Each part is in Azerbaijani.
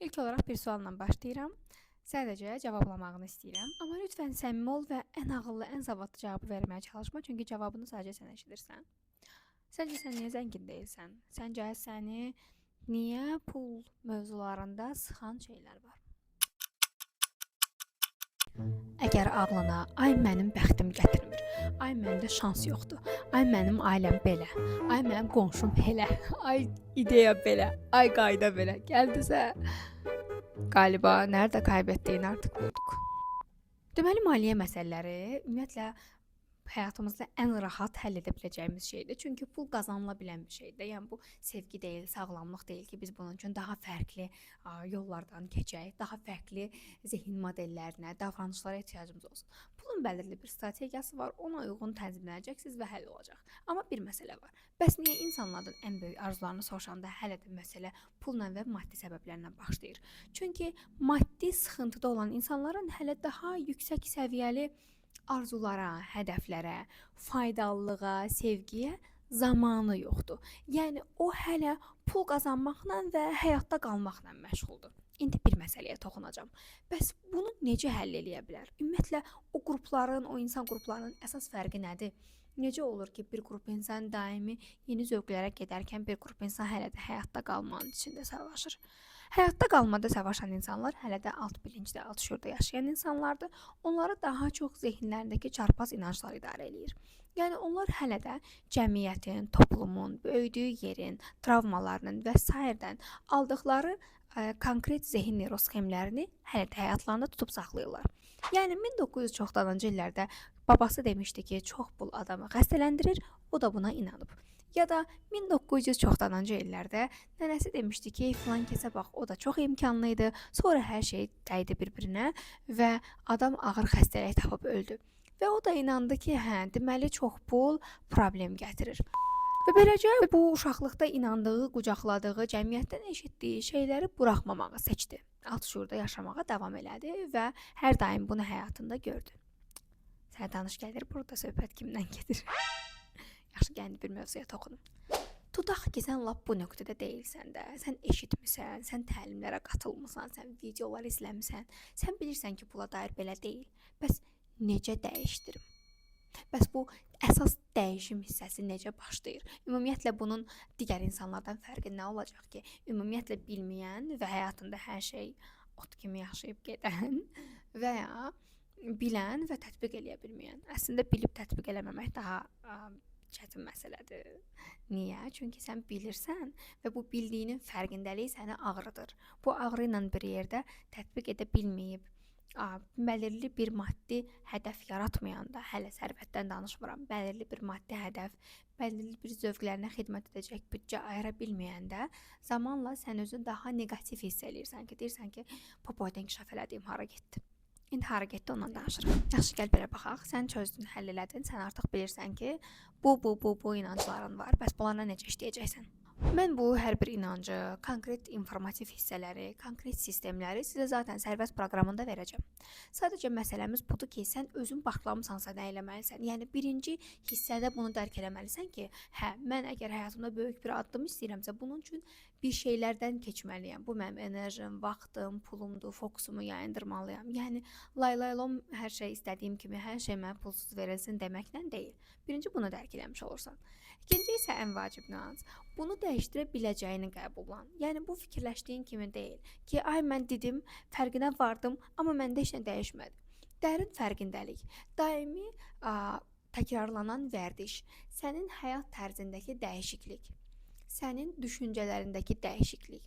İlk olaraq bir sualla başlayıram. Sadəcə cavablamağını istəyirəm. Amma lütfən səmimi ol və ən ağıllı, ən savadlı cavabı verməyə çalışma, çünki cavabını sadəcə sən eşidirsən. Səncə sən niyə zəngin deyilsən? Səncə səni niyə pul mövzularında sıxan şeylər var? Əgər ağlına, ay mənim bəxtim gətirmir, ay məndə şans yoxdur, ay mənim ailəm belə, ay mənim qonşum belə, ay ideya belə, ay qayda belə gəldisə, qaliba nerede kaybettiğini artık bulduk. Deməli, maliyyə məsələləri ümumiyyətlə həyatımızda ən rahat həll edə biləcəyimiz şeydir. Çünki pul qazanıla bilən bir şeydir. Yəni bu sevgi deyil, sağlamlıq deyil ki, biz bunun üçün daha fərqli yollardan keçək, daha fərqli zehin modellərinə, davranışlara ehtiyacımız olsun. Pulun bəlirli bir strategiyası var, ona uyğun tənzimlənəcəksiniz və həll olacaq. Amma bir məsələ var. Bəs niyə insanların ən böyük arzularını soruşanda hələ də məsələ pulla və maddi səbəblərlə başlayır? Çünki maddi sıxıntıda olan insanların hələ daha yüksək səviyyəli arzulara, hədəflərə, faydalılığa, sevgiyə zamanı yoxdur. Yəni o hələ pul qazanmaqla və həyatda qalmaqla məşğuldur. İndi bir məsələyə toxunacağam. Bəs bunu necə həll eləyə bilər? Ümumiyyətlə o qrupların, o insan qruplarının əsas fərqi nədir? Necə olur ki, bir qrup insan daimi yeni zövqlərə gedərkən bir qrup insan hələ də həyatda qalmanın içində savaşır? Həyatda qalmada savaşan insanlar hələ də alt bilincdə, alt şuurda yaşayan insanlardır. Onları daha çox zehinlərindəki çarpaz inanclar idarə eləyir. Yəni onlar hələ də cəmiyyətin, toplumun, böyüdüyü yerin, travmalarının və s. aldıqları konkret zehin neurosxemlərini hələ də həyatlarında tutub saxlayırlar. Yəni 1900 çoxdanıncı illərdə babası demişdi ki, çox pul adamı xəstələndirir, o da buna inanıb. Ya da 1900 çoxdanıncı illərdə nənəsi demişdi ki, filan kəsə bax, o da çox imkanlı idi, sonra hər şey dəydi bir-birinə və adam ağır xəstəlik tapıb öldü. Və o da inandı ki, hə, deməli çox pul problem gətirir. Və beləcə bu uşaqlıqda inandığı, qucaqladığı, cəmiyyətdən eşitdiyi şeyləri buraxmamağı seçdi. Alt şuurda yaşamağa davam elədi və hər daim bunu həyatında gördü. Sən danış gəlir, burada söhbət kimdən gedir? Yaxşı, gəlin bir mövzuya toxunum. Tutaq ki, sən lap bu nöqtədə deyilsən də, sən eşitmisən, sən təlimlərə qatılmısan, sən videolar izləmisən, sən bilirsən ki, pula dair belə deyil. Bəs necə dəyişdirim? Bəs bu əsas dəyişim hissəsi necə başlayır? Ümumiyyətlə bunun digər insanlardan fərqi nə olacaq ki? Ümumiyyətlə bilməyən və həyatında hər şey ot kimi yaşayıb gedən və ya bilən və tətbiq eləyə bilməyən. Əslində bilib tətbiq eləməmək daha çətin məsələdir. Niyə? Çünki sən bilirsən və bu bildiyinin fərqindəliyi səni ağrıdır. Bu ağrı ilə bir yerdə tətbiq edə bilməyib, bəlirli bir maddi hədəf yaratmayanda, hələ sərvətdən danışmıram, bəlirli bir maddi hədəf, bəlirli bir zövqlərinə xidmət edəcək büdcə ayıra bilməyəndə zamanla sən özü daha negativ hiss eləyirsən ki, deyirsən ki, popoyda inkişaf elədiyim hara getdi. İndi hara getdi ondan danışırıq. Yaxşı, gəl belə baxaq. Sən çözdün, həll elədin. Sən artıq bilirsən ki, bu inancların var. Bəs bunlarla necə işləyəcəksən? Mən bu hər bir inancı, konkret informativ hissələri, konkret sistemləri sizə zaten sərbəst proqramında verəcəm. Sadəcə məsələmiz budur ki, sən özün başlamısansa nə eləməlisən? Yəni birinci hissədə bunu dərk eləməlisən ki, hə, mən əgər həyatımda böyük bir addım istəyirəmsə, bunun üçün bir şeylərdən keçməliyəm. Bu mənim enerjim, vaxtım, pulumdur, fokusumu yayındırmalıyam. Yəni laylaylom hər şey istədiyim kimi, hər şey mənə pulsuz verilsin deməklə deyil. Birinci bunu dərk eləmiş olursan. İkinci isə ən vacib nüans. Bunu dəyişdirə biləcəyini qəbullan. Yəni bu fikirləşdiyin kimi deyil ki, ay mən dedim, fərqinə vardım, amma məndə heç nə dəyişmədi. Dərin fərqindəlik, daimi təkrarlanan vərdiş, sənin həyat tərzindəki dəyişiklik, sənin düşüncələrindəki dəyişiklik,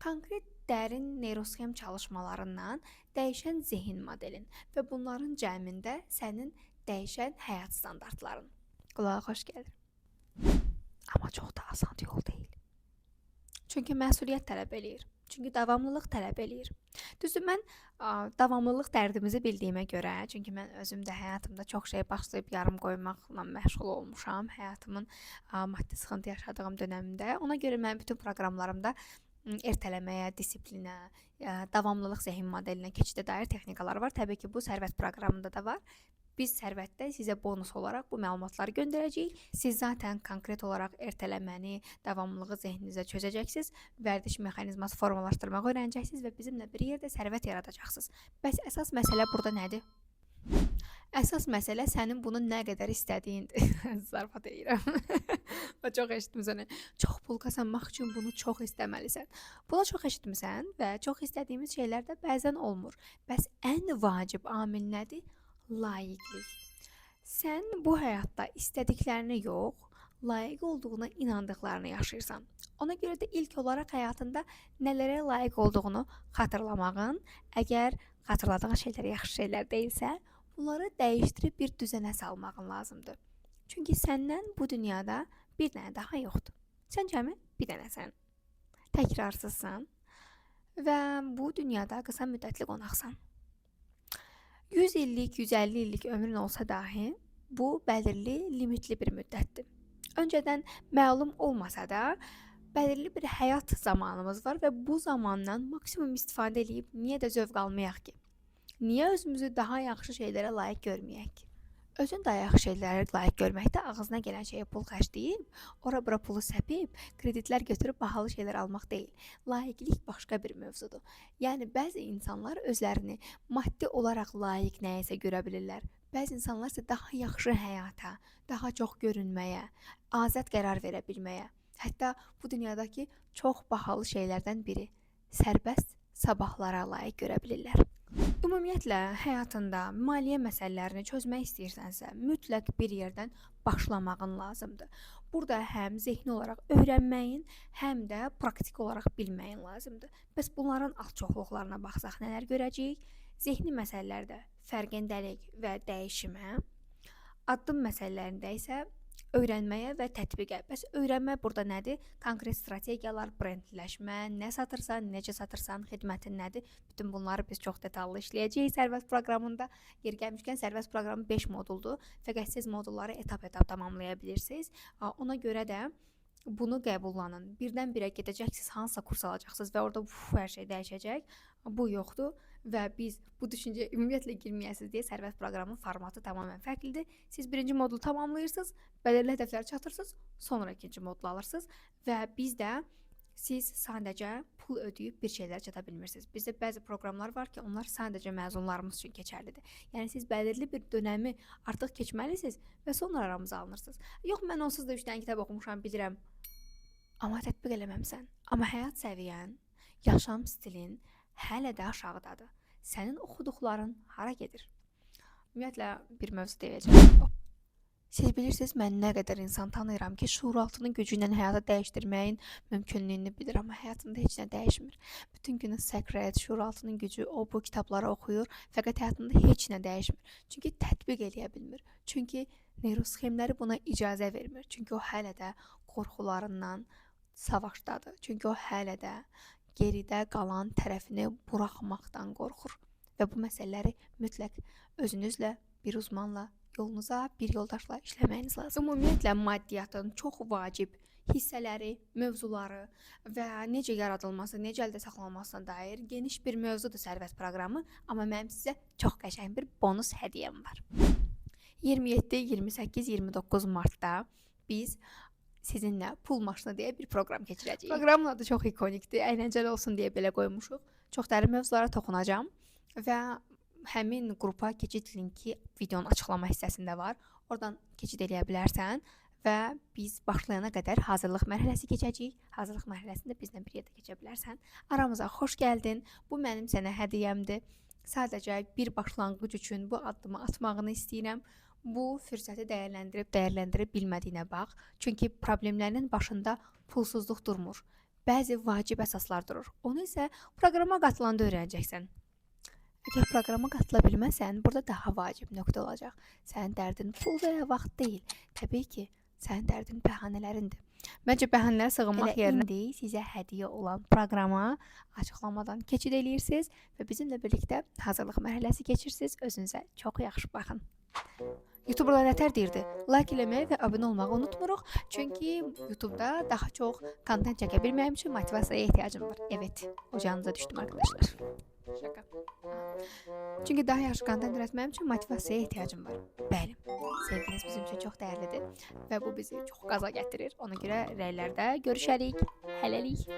konkret dərin neurosxem çalışmalarından dəyişən zehin modelin və bunların cəmində sənin dəyişən həyat standartların. Qulağa xoş gəlir. Amma çox da asan yol deyil. Çünki məsuliyyət tələb eləyir. Çünki davamlılıq tələb eləyir. Düzdür, mən davamlılıq dərdimizi bildiyimə görə, çünki mən özüm də həyatımda çox şey başlayıb yarım qoymaqla məşğul olmuşam, həyatımın maddi sıxıntı yaşadığım dönəmində. Ona görə mən bütün proqramlarımda ertələməyə, disiplinə, davamlılıq zehin modelinə keçidə dair texnikalar var. Təbii ki, bu sərvət proqramında da var. Biz Sərvətdə sizə bonus olaraq bu məlumatları göndərəcəyik. Siz zaten konkret olaraq ertələməni, davamlılığı zehninizə çözəcəksiniz, vərdiş mexanizması formalaşdırmağı öyrənəcəksiniz və bizimlə bir yerdə sərvət yaradacaqsınız. Bəs əsas məsələ burada nədir? Əsas məsələ sənin bunu nə qədər istədiyindir. Zarafat edirəm. O çox eşitmisən. Çox pul qazanmaq üçün bunu çox istəməlisən. Buna çox eşitmisən və çox istədiyimiz şeylər də bəzən olmur. Bəs ən vacib amil nədir? Layiqlik. Sən bu həyatda istədiklərini yox, layiq olduğuna inandıqlarını yaşayırsan. Ona görə də ilk olaraq həyatında nələrə layiq olduğunu xatırlamağın, əgər xatırladığın şeylər yaxşı şeylər deyilsə, bunları dəyişdirib bir düzənə salmağın lazımdır. Çünki səndən bu dünyada bir dənə daha yoxdur. Sən cəmi bir dənəsən. Təkrarsızsan və bu dünyada qısa müddətli qonaqsan. 100 illik, 150 illik ömrün olsa dahi, bu bəlirli, limitli bir müddətdir. Öncədən məlum olmasa da, bəlirli bir həyat zamanımız var və bu zamandan maksimum istifadə edib niyə də zövq almayaq ki? Niyə özümüzü daha yaxşı şeylərə layiq görməyək ki? Özün daha yaxşı şeylərə layiq görməkdə ağzına gələn şeyə pul xərcləyib, ora-bura pulu səpib, kreditlər götürüb bahalı şeylər almaq deyil. Layiqlik başqa bir mövzudur. Yəni, bəzi insanlar özlərini maddi olaraq layiq nəyəsə görə bilirlər. Bəzi insanlar isə daha yaxşı həyata, daha çox görünməyə, azad qərar verə bilməyə, hətta bu dünyadakı çox bahalı şeylərdən biri, sərbəst sabahlara layiq görə bilirlər. Ümumiyyətlə, həyatında maliyyə məsələlərini çözmək istəyirsənsə, mütləq bir yerdən başlamağın lazımdır. Burada həm zehni olaraq öyrənməyin, həm də praktik olaraq bilməyin lazımdır. Bəs bunların az-çoxluqlarına baxsaq nələr görəcəyik? Zehni məsələlərdə fərqindəlik və dəyişimə, addım məsələlərində isə öyrənməyə və tətbiqə. Bəs öyrənmə burada nədir? Konkret strategiyalar, brendləşmə, nə satırsan, necə satırsan, xidmətin nədir? Bütün bunları biz çox detallı işləyəcəyik sərvət proqramında. Yer gəlmişkən sərvət proqramı 5 moduldur. Fəqət siz modulları etap-etap tamamlaya bilirsiniz. Ona görə də bunu qəbullanın. Birdən-birə gedəcəksiniz, hansısa kurs alacaqsınız və orada hər şey dəyişəcək. Bu yoxdur və biz bu düşüncəyə ümumiyyətlə girməyəsiniz deyə sərvət proqramının formatı tamamilə fərqlidir. Siz birinci modulu tamamlayırsınız, bəlirli hədəfləri çatırsınız, sonra ikinci modulu alırsınız və bizdə siz sadəcə pul ödəyib bir şeylər çata bilmirsiniz. Bizdə bəzi proqramlar var ki, onlar sadəcə məzunlarımız üçün keçərlidir. Yəni siz bəlirli bir dönəmi artıq keçməlisiniz və sonra aramıza alınırsınız. Yox, mən onsuz da 3 dənə kitab oxumuşam, bilirəm. Amma tətbiq eləməmsən. Amma həyat səviyyən, yaşam stilin hələ də aşağıdadır. Sənin oxuduqların hara gedir? Ümumiyyətlə, bir mövzu deyəcəm. Siz bilirsiniz, mən nə qədər insan tanıyıram ki, şuuraltının gücü ilə həyata dəyişdirməyin mümkünlüyünü bilir, amma həyatında heç nə dəyişmir. Bütün günü Secret, şuuraltının gücü, bu kitabları oxuyur, fəqət həyatında heç nə dəyişmir. Çünki tətbiq eləyə bilmir. Çünki neyrosxemləri buna icazə vermir. Çünki o hələ də qorxularından savaşdadır. Çünki o hələ də geridə qalan tərəfini buraxmaqdan qorxur. Və bu məsələləri mütləq özünüzlə, bir uzmanla, yolunuza bir yoldaşla işləməyiniz lazım. Ümumiyyətlə, maddiyyatın çox vacib hissələri, mövzuları və necə yaradılması, necə əldə saxlanılmasına dair geniş bir mövzudur sərvət proqramı. Amma mənim sizə çox qəşəng bir bonus hədiyyəm var. 27, 28, 29 martda biz sizinlə pul maşını deyə bir proqram keçirəcəyik. Proqramın adı çox ikonikdir, əyləncəli olsun deyə belə qoymuşuq. Çox dərin mövzulara toxunacağam və həmin qrupa keçid linki videonun açıqlama hissəsində var. Oradan keçid eləyə bilərsən və biz başlayana qədər hazırlıq mərhələsi keçəcəyik. Hazırlıq mərhələsində bizlə bir yerdə keçə bilərsən. Aramıza xoş gəldin. Bu mənim sənə hədiyyəmdir. Sadəcə bir başlanğıc üçün bu addımı atmağını istəyirəm. Bu fürsəti dəyərləndirib bilmədiyinə bax. Çünki problemlərinin başında pulsuzluq durmur. Bəzi vacib əsaslar durur. Onu isə proqrama qatılanda öyrənəcəksən. Əgər proqrama qatıla bilməsən, burada daha vacib nöqtə olacaq. Sənin dərdin pul və ya vaxt deyil. Təbii ki, sənin dərdin bəhanələrindir. Məncə bəhanələrə sığınmaq yerinə sizə hədiyyə olan proqrama açıqlamadan keçid eləyirsiniz və bizimlə birlikdə hazırlıq mərhələsi keçirsiniz. Özünüzə çox yaxşı baxın. YouTuberlar nətər deyirdi? Like eləməyi və abunə olmağı unutmuruq. Çünki YouTube'da daha çox kontent çəkə bilməyim üçün motivasiyaya ehtiyacım var. Evet, ocağınıza düşdüm arkadaşlar. Şaka. Çünki daha yaxşı kontent üretməm üçün motivasiyaya ehtiyacım var. Bəli, sevginiz bizim üçün çox dəyərlidir və bu bizi çox qaza gətirir. Ona görə rəylərdə görüşərik. Hələlik.